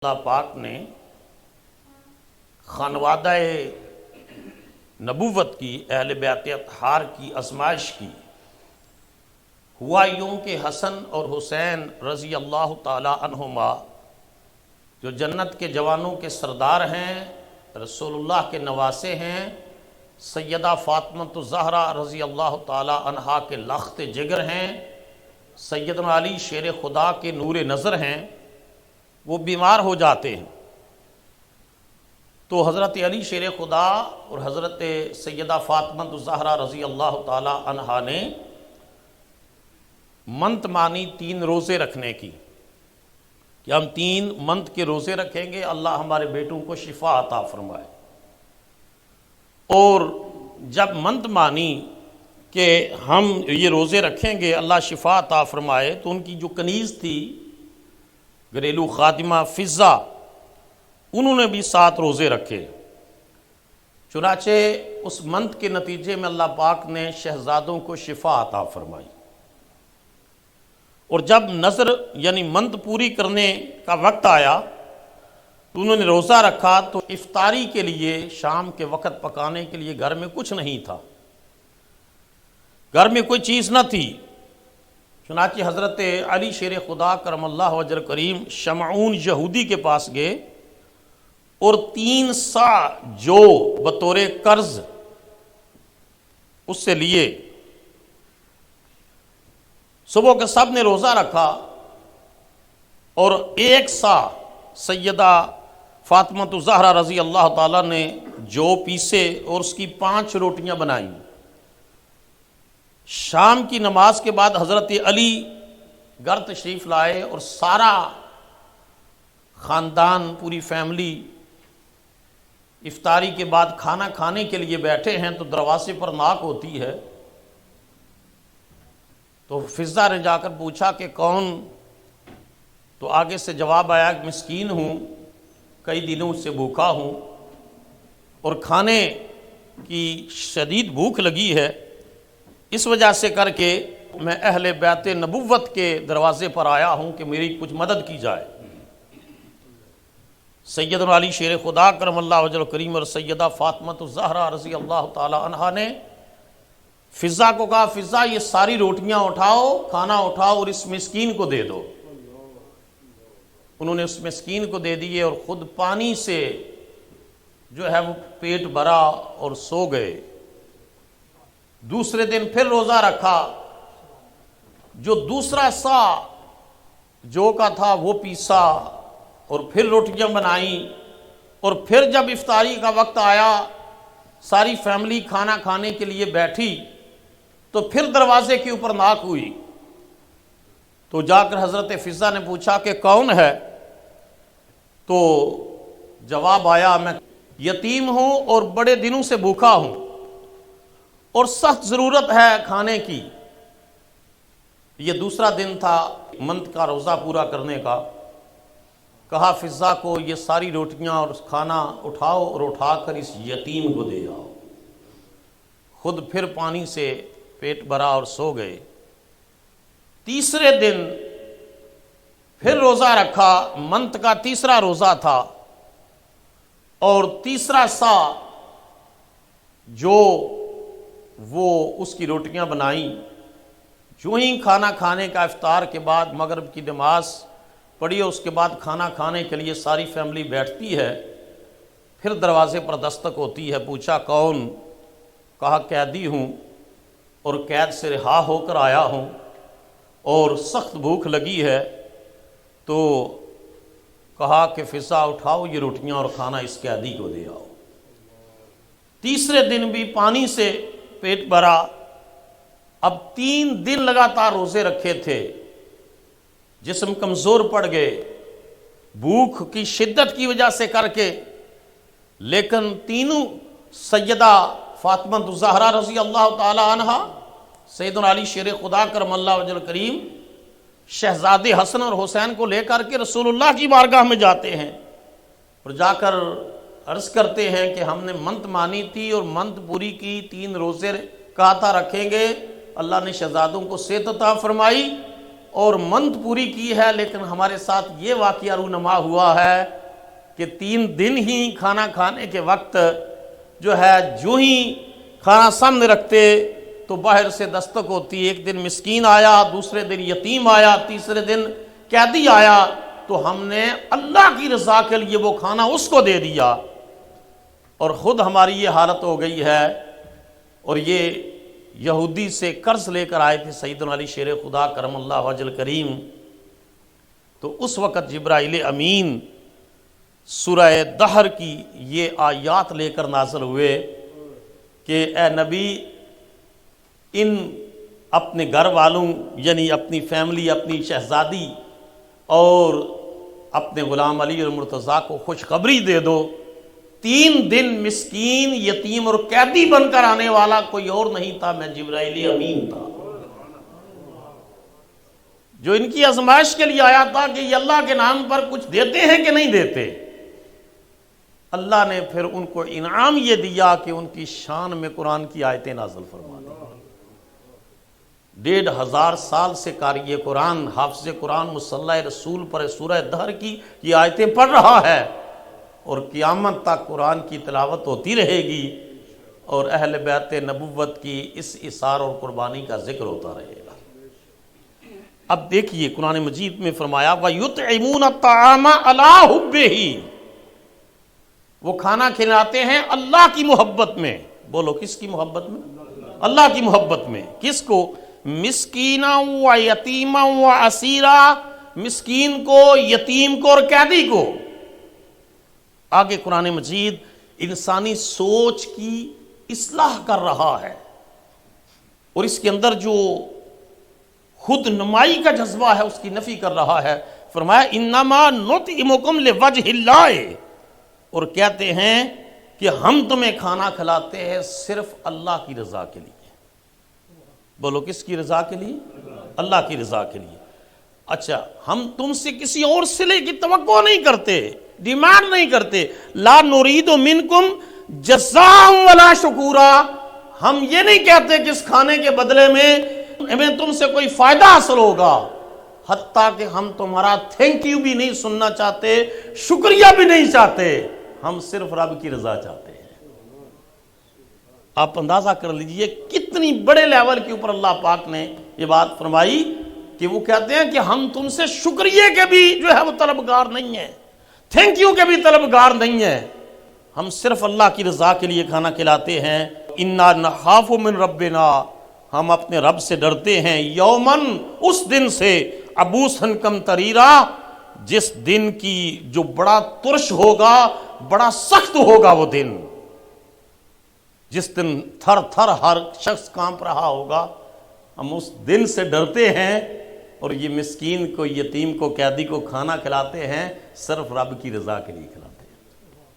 اللہ پاک نے خانوادہ نبوت کی، اہل بیت اطہار کی آزمائش کی۔ ہوا یوں کہ حسن اور حسین رضی اللہ تعالی عنہما جو جنت کے جوانوں کے سردار ہیں، رسول اللہ کے نواسے ہیں، سیدہ فاطمہ الزہرا رضی اللہ تعالی عنہا کے لخت جگر ہیں، سیدنا علی شیر خدا کے نور نظر ہیں، وہ بیمار ہو جاتے ہیں۔ تو حضرت علی شیر خدا اور حضرت سیدہ فاطمہ الزہرا رضی اللہ تعالی عنہا نے منت مانی 3 روزے رکھنے کی کہ ہم 3 منت کے روزے رکھیں گے، اللہ ہمارے بیٹوں کو شفا عطا فرمائے۔ اور جب منت مانی کہ ہم یہ روزے رکھیں گے اللہ شفا عطا فرمائے، تو ان کی جو کنیز تھی گھریلو خادمہ فضہ، انہوں نے بھی 7 روزے رکھے۔ چنانچہ اس منت کے نتیجے میں اللہ پاک نے شہزادوں کو شفا عطا فرمائی۔ اور جب نظر یعنی منت پوری کرنے کا وقت آیا تو انہوں نے روزہ رکھا، تو افطاری کے لیے شام کے وقت پکانے کے لیے گھر میں کچھ نہیں تھا، گھر میں کوئی چیز نہ تھی۔ چنانچہ حضرت علی شیر خدا کرم اللہ وجہ کریم شمعون یہودی کے پاس گئے اور 3 سا جو بطور قرض اس سے لیے۔ صبح کے سب نے روزہ رکھا اور 1 سا سیدہ فاطمہ الزہرا رضی اللہ تعالیٰ نے جو پیسے اور اس کی 5 روٹیاں بنائیں۔ شام کی نماز کے بعد حضرت علی گھر تشریف لائے اور سارا خاندان، پوری فیملی افطاری کے بعد کھانا کھانے کے لیے بیٹھے ہیں، تو دروازے پر ناک ہوتی ہے۔ تو فضہ نے جا کر پوچھا کہ کون؟ تو آگے سے جواب آیا کہ مسکین ہوں، کئی دنوں سے بھوکا ہوں اور کھانے کی شدید بھوک لگی ہے، اس وجہ سے کر کے میں اہل بیت نبوت کے دروازے پر آیا ہوں کہ میری کچھ مدد کی جائے۔ سیدنا علی شیر خدا کرم اللہ وجہ کریم اور سیدہ فاطمہ الزہرا رضی اللہ تعالی عنہا نے فضہ کو کہا، فضہ یہ ساری روٹیاں اٹھاؤ، کھانا اٹھاؤ اور اس مسکین کو دے دو۔ انہوں نے اس مسکین کو دے دیے اور خود پانی سے جو ہے وہ پیٹ بھرا اور سو گئے۔ دوسرے دن پھر روزہ رکھا، جو دوسرا سا جو کا تھا وہ پیسا اور پھر روٹیاں بنائیں، اور پھر جب افطاری کا وقت آیا ساری فیملی کھانا کھانے کے لیے بیٹھی، تو پھر دروازے کے اوپر ناک ہوئی۔ تو جا کر حضرت فضہ نے پوچھا کہ کون ہے؟ تو جواب آیا، میں یتیم ہوں اور بڑے دنوں سے بھوکا ہوں اور سخت ضرورت ہے کھانے کی۔ یہ دوسرا دن تھا منت کا روزہ پورا کرنے کا۔ کہا فضہ کو یہ ساری روٹیاں اور کھانا اٹھاؤ اور اٹھا کر اس یتیم کو دے آؤ۔ خود پھر پانی سے پیٹ بھرا اور سو گئے۔ تیسرے دن پھر روزہ رکھا، منت کا تیسرا روزہ تھا، اور تیسرا سا جو وہ اس کی روٹیاں بنائیں۔ جو ہی کھانا کھانے کا افطار کے بعد مغرب کی نماز پڑھی، اس کے بعد کھانا کھانے کے لیے ساری فیملی بیٹھتی ہے، پھر دروازے پر دستک ہوتی ہے۔ پوچھا کون؟ کہا قیدی ہوں اور قید سے رہا ہو کر آیا ہوں اور سخت بھوک لگی ہے۔ تو کہا کہ فضہ اٹھاؤ یہ روٹیاں اور کھانا اس قیدی کو دے آؤ۔ تیسرے دن بھی پانی سے پیٹ بھرا۔ اب 3 دن لگاتار روزے رکھے تھے، جسم کمزور پڑ گئے بھوک کی شدت کی وجہ سے کر کے، لیکن تینوں سیدہ فاطمہ الزہرا رضی اللہ تعالی عنہا، سیدنا علی شیر خدا کرم اللہ وجہ کریم شہزادے حسن اور حسین کو لے کر کے رسول اللہ کی بارگاہ میں جاتے ہیں اور جا کر عرض کرتے ہیں کہ ہم نے منت مانی تھی اور منت پوری کی، 3 روزے کہا تھا رکھیں گے، اللہ نے شہزادوں کو صحت عطا فرمائی، اور منت پوری کی ہے، لیکن ہمارے ساتھ یہ واقعہ رونما ہوا ہے کہ 3 دن ہی کھانا کھانے کے وقت جو ہے جو ہی کھانا سامنے رکھتے تو باہر سے دستک ہوتی، ایک دن مسکین آیا، دوسرے دن یتیم آیا، تیسرے دن قیدی آیا، تو ہم نے اللہ کی رضا کے لیے وہ کھانا اس کو دے دیا، اور خود ہماری یہ حالت ہو گئی ہے۔ اور یہ یہودی سے قرض لے کر آئے تھے سیدنا علی شیر خدا کرم اللہ وجہ کریم، تو اس وقت جبرائیل امین سورہ دہر کی یہ آیات لے کر نازل ہوئے کہ اے نبی، ان اپنے گھر والوں یعنی اپنی فیملی، اپنی شہزادی اور اپنے غلام علی اور مرتضیٰ کو خوشخبری دے دو، 3 دن مسکین، یتیم اور قیدی بن کر آنے والا کوئی اور نہیں تھا، میں جبرائیل امین تھا، جو ان کی آزمائش کے لیے آیا تھا کہ یہ اللہ کے نام پر کچھ دیتے ہیں کہ نہیں دیتے۔ اللہ نے پھر ان کو انعام یہ دیا کہ ان کی شان میں قرآن کی آیتیں نازل فرما دی۔ 1500 سال سے قاری قرآن، حافظ قرآن مصلی رسول پر سورہ دہر کی یہ آیتیں پڑھ رہا ہے، اور قیامت تک قرآن کی تلاوت ہوتی رہے گی، اور اہل بیت نبوت کی اس اثار اور قربانی کا ذکر ہوتا رہے گا۔ اب دیکھیے قرآن مجید میں فرمایا وَيُطْعِمُونَ الطَّعَامَ عَلَىٰ حُبِّهِ، وہ کھانا کھلاتے ہیں اللہ کی محبت میں۔ بولو کس کی محبت میں؟ اللہ کی محبت میں۔ کس کو؟ مسکینا و یتیما و اسیرا، مسکین کو، یتیم کو اور قیدی کو۔ آگے قرآن مجید انسانی سوچ کی اصلاح کر رہا ہے، اور اس کے اندر جو خود نمائی کا جذبہ ہے اس کی نفی کر رہا ہے۔ فرمایا انما نطعمکم لوجہ اللہ، اور کہتے ہیں کہ ہم تمہیں کھانا کھلاتے ہیں صرف اللہ کی رضا کے لیے۔ بولو کس کی رضا کے لیے؟ اللہ کی رضا کے لیے۔ اچھا، ہم تم سے کسی اور صلے کی توقع نہیں کرتے، ڈیمانڈ نہیں کرتے۔ لا نرید منکم جزاء ولا شکورا، ہم یہ نہیں کہتے کہ اس کھانے کے بدلے میں ہمیں تم سے کوئی فائدہ حاصل ہوگا، حتیٰ کہ ہم تمہارا تھینک یو بھی نہیں سننا چاہتے، شکریہ بھی نہیں چاہتے، ہم صرف رب کی رضا چاہتے ہیں۔ آپ اندازہ کر لیجئے کتنی بڑے لیول کے اوپر اللہ پاک نے یہ بات فرمائی کہ وہ کہتے ہیں کہ ہم تم سے شکریہ کے بھی جو ہے وہ طلبگار نہیں ہیں، تھینک یو کے بھی طلبگار نہیں ہیں، ہم صرف اللہ کی رضا کے لیے کھانا کھلاتے ہیں۔ انا نخاف من ربنا، ہم اپنے رب سے ڈرتے ہیں، یومن، اس دن سے، عبوسن قمطریرا، جس دن کی جو بڑا ترش ہوگا، بڑا سخت ہوگا وہ دن، جس دن تھر تھر ہر شخص کانپ رہا ہوگا، ہم اس دن سے ڈرتے ہیں، اور یہ مسکین کو، یتیم کو، قیدی کو کھانا کھلاتے ہیں صرف رب کی رضا کے لیے کھلاتے ہیں۔